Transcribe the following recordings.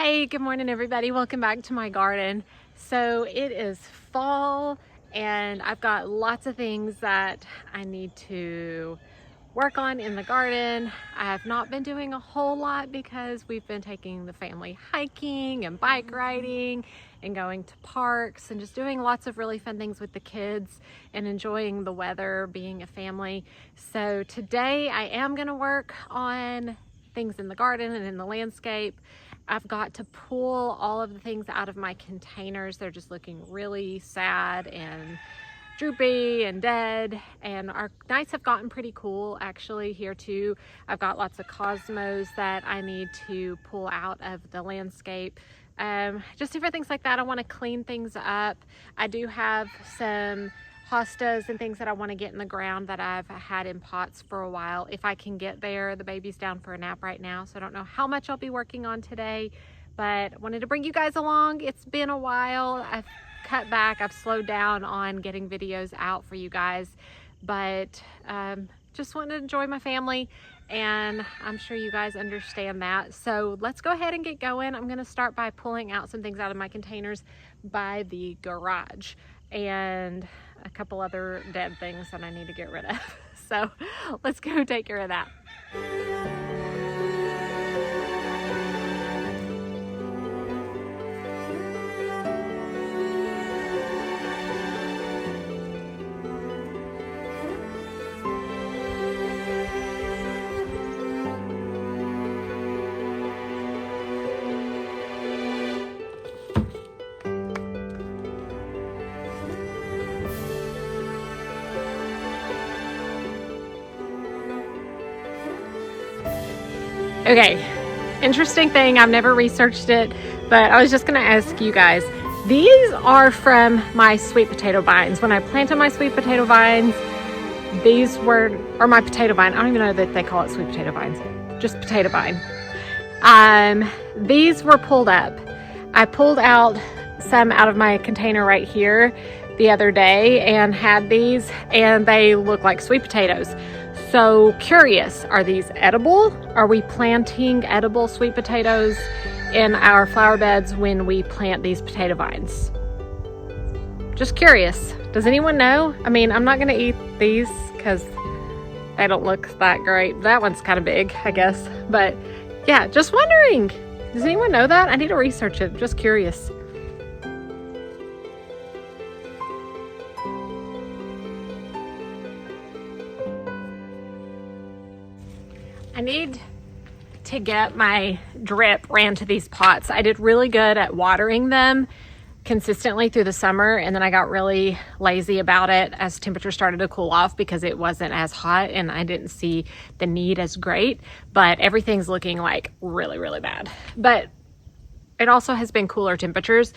Hey, good morning everybody. Welcome back to my garden. So it is fall and I've got lots of things that I need to work on in the garden. I have not been doing a whole lot because we've been taking the family hiking and bike riding and going to parks and just doing lots of really fun things with the kids and enjoying the weather, being a family. So today I am going to work on things in the garden and in the landscape. I've got to pull all of the things out of my containers. They're just looking really sad and droopy and dead, and our nights have gotten pretty cool actually here too. I've got lots of cosmos that I need to pull out of the landscape. Just different things like that. I want to clean things up. I do have some hostas and things that I want to get in the ground that I've had in pots for a while. If I can get there. The baby's down for a nap right now, so I don't know how much I'll be working on today, but I wanted to bring you guys along. It's been a while. I've cut back. I've slowed down on getting videos out for you guys, but just want to enjoy my family, and I'm sure you guys understand that. So let's go ahead and get going. I'm going to start by pulling out some things out of my containers by the garage and a couple other dead things that I need to get rid of. So let's go take care of that. Okay, interesting thing, I've never researched it, but I was just gonna ask you guys, these are from my sweet potato vines. When I planted my sweet potato vines, these were, or my potato vine, I don't even know that they call it sweet potato vines, just potato vine. These were pulled up. I pulled out some out of my container right here the other day and had these, and they look like sweet potatoes. So curious, are these edible? Are we planting edible sweet potatoes in our flower beds when we plant these potato vines? Just curious. Does anyone know? I mean, I'm not gonna eat these because they don't look that great. That one's kind of big, I guess. But yeah, just wondering. Does anyone know that? I need to research it. Just curious. I need to get my drip ran to these pots. I did really good at watering them consistently through the summer, and then I got really lazy about it as temperatures started to cool off because it wasn't as hot and I didn't see the need as great. But everything's looking like really, really bad. But it also has been cooler temperatures,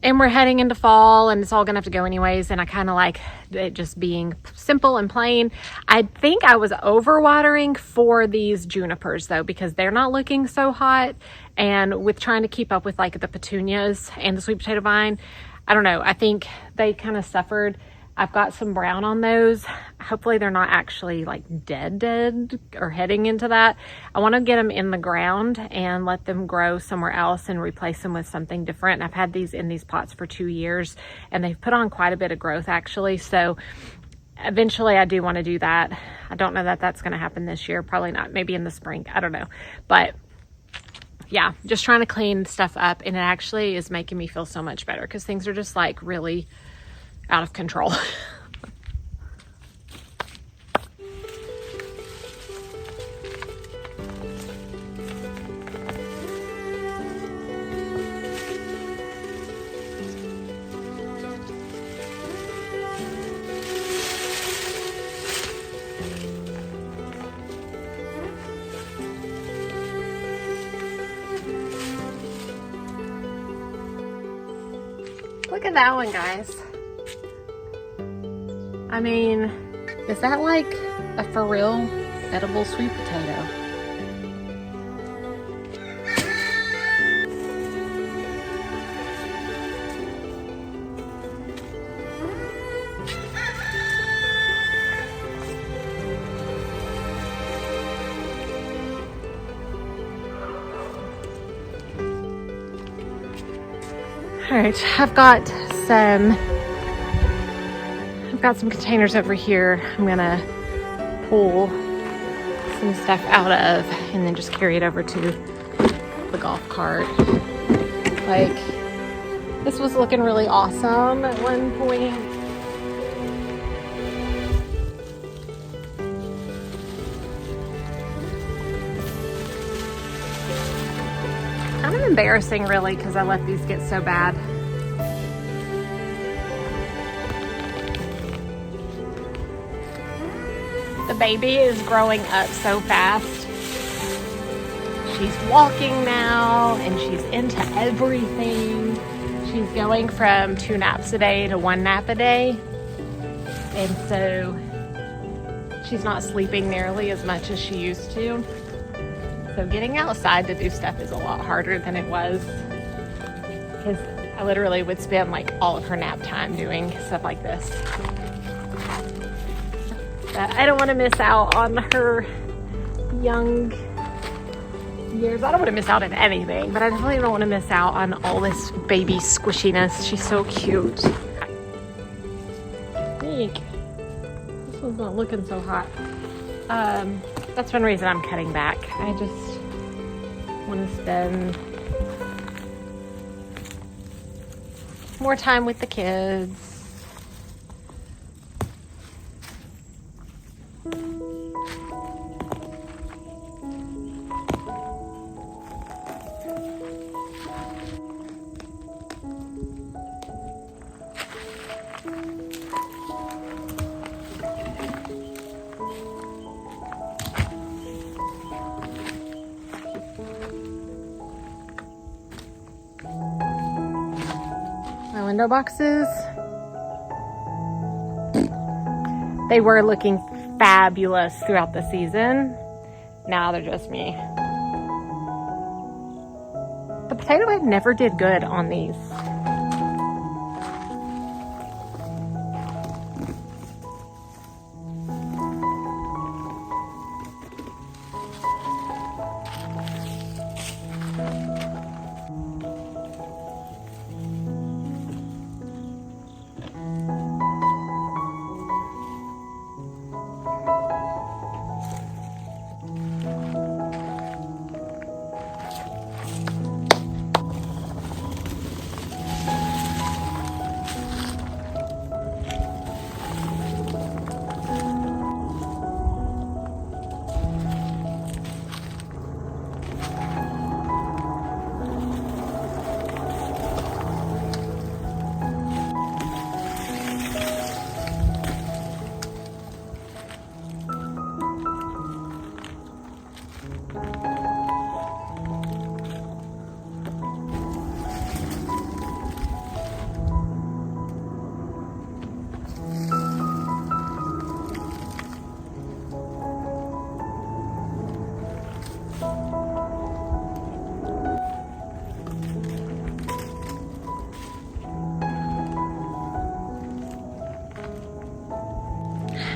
and we're heading into fall and it's all gonna have to go anyways, and I kind of like it just being simple and plain. I think I was over watering for these junipers though, because they're not looking so hot, and with trying to keep up with like the petunias and the sweet potato vine, I don't know, I think they kind of suffered. I've got some brown on those. Hopefully they're not actually like dead or heading into that. I want to get them in the ground and let them grow somewhere else and replace them with something different. And I've had these in these pots for 2 years and they've put on quite a bit of growth actually. So eventually I do want to do that. I don't know that that's going to happen this year. Probably not. Maybe in the spring. I don't know. But yeah, just trying to clean stuff up, and it actually is making me feel so much better because things are just like really out of control. Look at that one, guys. I mean, is that like a for real edible sweet potato? All right, I've got some containers over here I'm gonna pull some stuff out of and then just carry it over to the golf cart. Like, this was looking really awesome at one point. Kind of embarrassing really, because I let these get so bad. The baby is growing up so fast. She's walking now and she's into everything. She's going from 2 naps a day to 1 nap a day. And so she's not sleeping nearly as much as she used to. So getting outside to do stuff is a lot harder than it was, because I literally would spend like all of her nap time doing stuff like this. But I don't want to miss out on her young years. I don't want to miss out on anything, but I definitely don't want to miss out on all this baby squishiness. She's so cute. Eek. This one's not looking so hot. That's one reason I'm cutting back. I just want to spend more time with the kids. My window boxes, they were looking fabulous throughout the season. Now they're just me. The potato head never did good on these.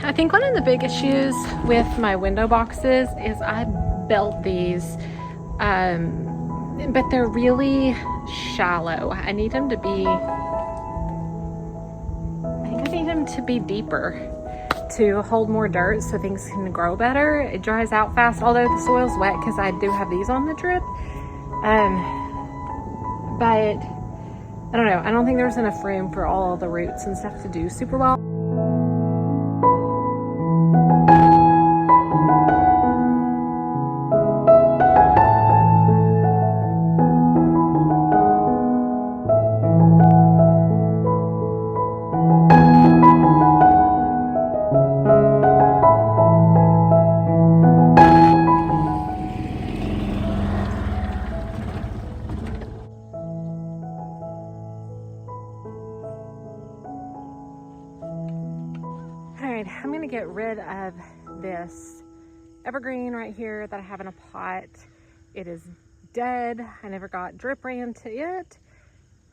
I think one of the big issues with my window boxes is I built these, but they're really shallow. I think I need them to be deeper to hold more dirt so things can grow better. It dries out fast, although the soil's wet because I do have these on the drip. But I don't know. I don't think there's enough room for all the roots and stuff to do super well. I'm gonna get rid of this evergreen right here that I have in a pot. It is dead. I never got drip ran to it.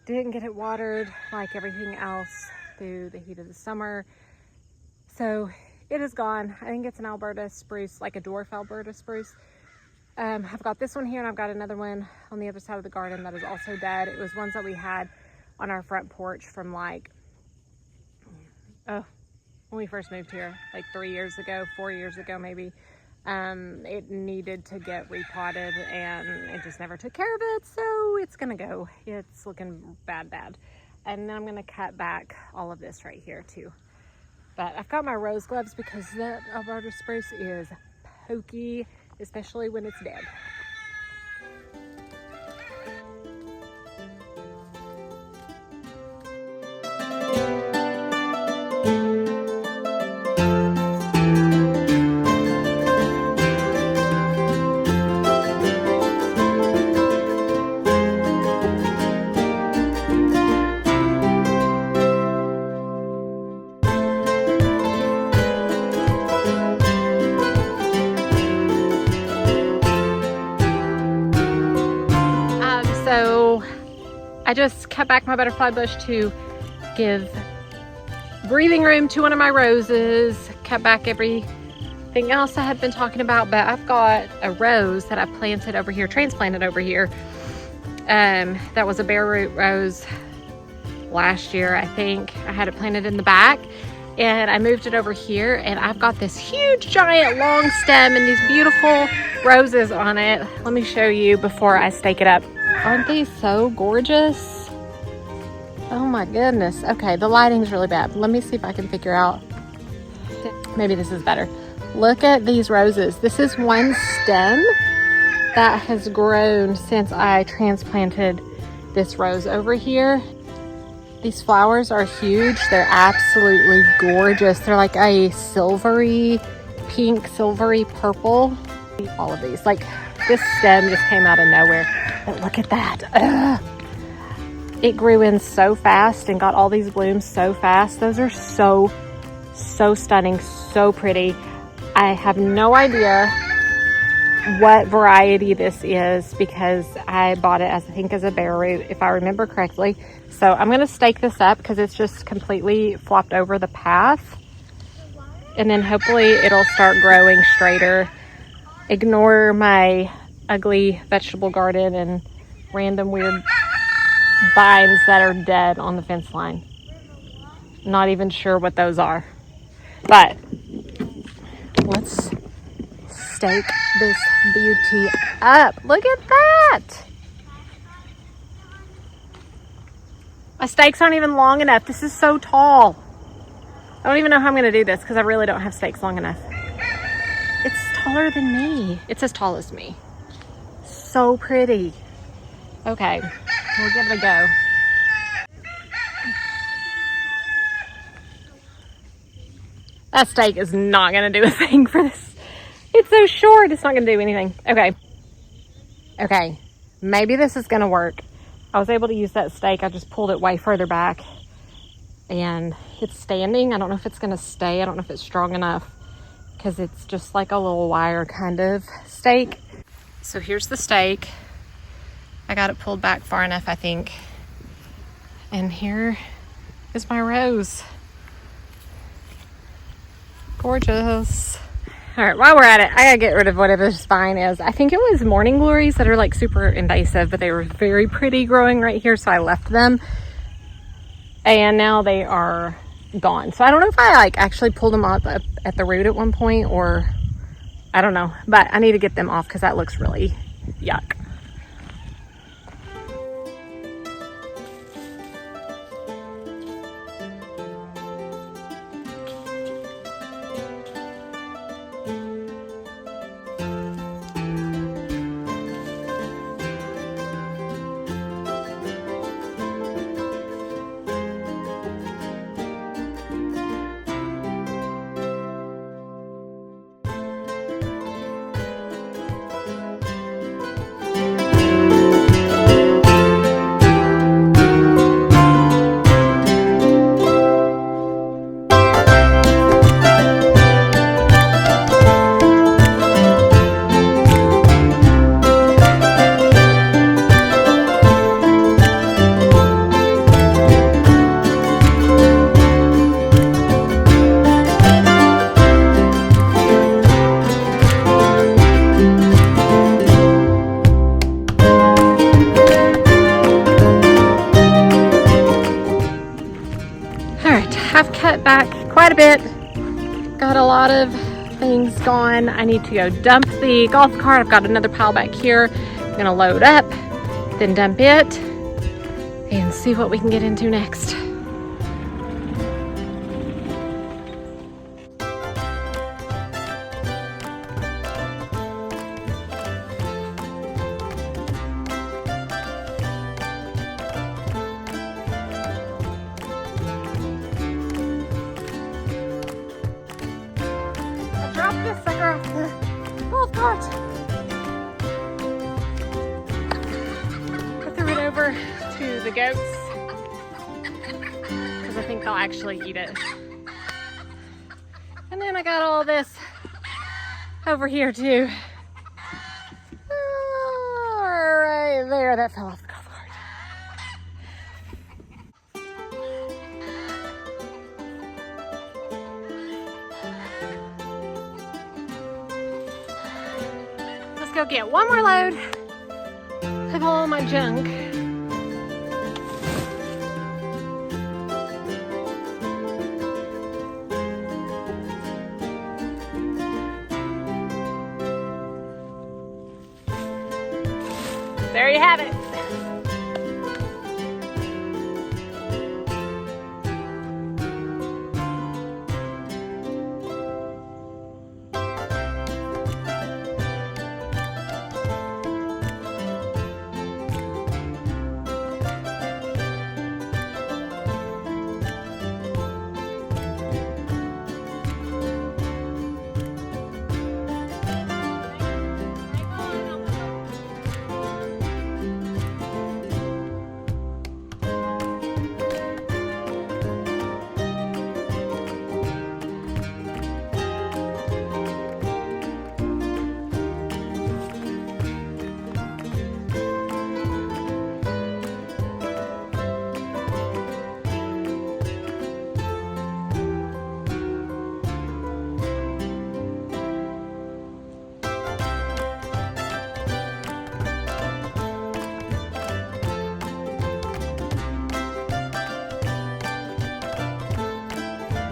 Didn't get it watered like everything else through the heat of the summer. So it is gone. I think it's an Alberta spruce, like a dwarf Alberta spruce. I've got this one here and I've got another one on the other side of the garden that is also dead. It was ones that we had on our front porch from like, oh, when we first moved here, like 3 years ago, 4 years ago maybe. It needed to get repotted and it just never took care of it, so it's gonna go. It's looking bad. And then I'm gonna cut back all of this right here too. But I've got my rose gloves because that Alberta spruce is pokey, especially when it's dead. So I just cut back my butterfly bush to give breathing room to one of my roses, cut back everything else I had been talking about, but I've got a rose that I planted over here, transplanted over here. That was a bare root rose last year, I think. I had it planted in the back and I moved it over here, and I've got this huge giant long stem and these beautiful roses on it. Let me show you before I stake it up. Aren't these so gorgeous? Oh my goodness. Okay, the lighting's really bad. Let me see if I can figure out. Maybe this is better. Look at these roses. This is one stem that has grown since I transplanted this rose over here. These flowers are huge. They're absolutely gorgeous. They're like a silvery pink, silvery purple. All of these, like this stem just came out of nowhere. But look at that. Ugh. It grew in so fast and got all these blooms so fast. Those are so stunning, so pretty. I have no idea what variety this is because I bought it as, I think, as a bare root, if I remember correctly. So I'm gonna stake this up because it's just completely flopped over the path. And then hopefully it'll start growing straighter. Ignore my ugly vegetable garden and random weird vines that are dead on the fence line. Not even sure what those are. But let's stake this beauty up. Look at that. My stakes aren't even long enough. This is so tall. I don't even know how I'm gonna do this because I really don't have stakes long enough. It's taller than me. It's as tall as me. So pretty. Okay, we'll give it a go. That stake is not gonna do a thing for this. It's so short, it's not gonna do anything. Okay, maybe this is gonna work. I was able to use that stake. I just pulled it way further back and it's standing. I don't know if it's gonna stay. I don't know if it's strong enough because it's just like a little wire kind of stake. So here's the stake. I got it pulled back far enough, I think. And here is my rose. Gorgeous. All right, while we're at it, I gotta get rid of whatever this vine is. I think it was morning glories that are like super invasive, but they were very pretty growing right here, so I left them. And now they are gone. So I don't know if I like actually pulled them up at the root at one point, or I don't know, but I need to get them off because that looks really yuck. have cut back quite a bit. Got a lot of things gone. I need to go dump the golf cart. I've got another pile back here. I'm gonna load up, then dump it, and see what we can get into next. Drop this sucker off the golf cart. I threw it over to the goats because I think they'll actually eat it. And then I got all this over here too. Oh, right there, that fell off the golf cart. Let's go get one more load of all my junk. There you have it.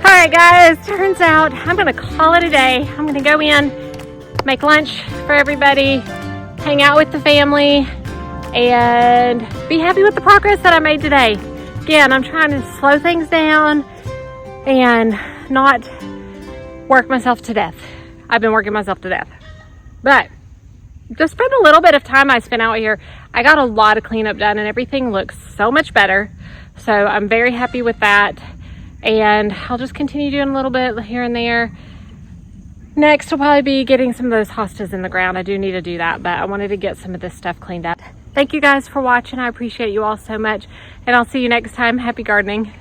Alright guys, turns out I'm gonna call it a day. I'm gonna go in, make lunch for everybody, hang out with the family, and be happy with the progress that I made today. Again, I'm trying to slow things down and not work myself to death. I've been working myself to death. But just for the little bit of time I spent out here, I got a lot of cleanup done and everything looks so much better. So I'm very happy with that. And I'll just continue doing a little bit here and there. Next will probably be getting some of those hostas in the ground. I do need to do that, but I wanted to get some of this stuff cleaned up. Thank you guys for watching. I appreciate you all so much. And I'll see you next time. Happy gardening.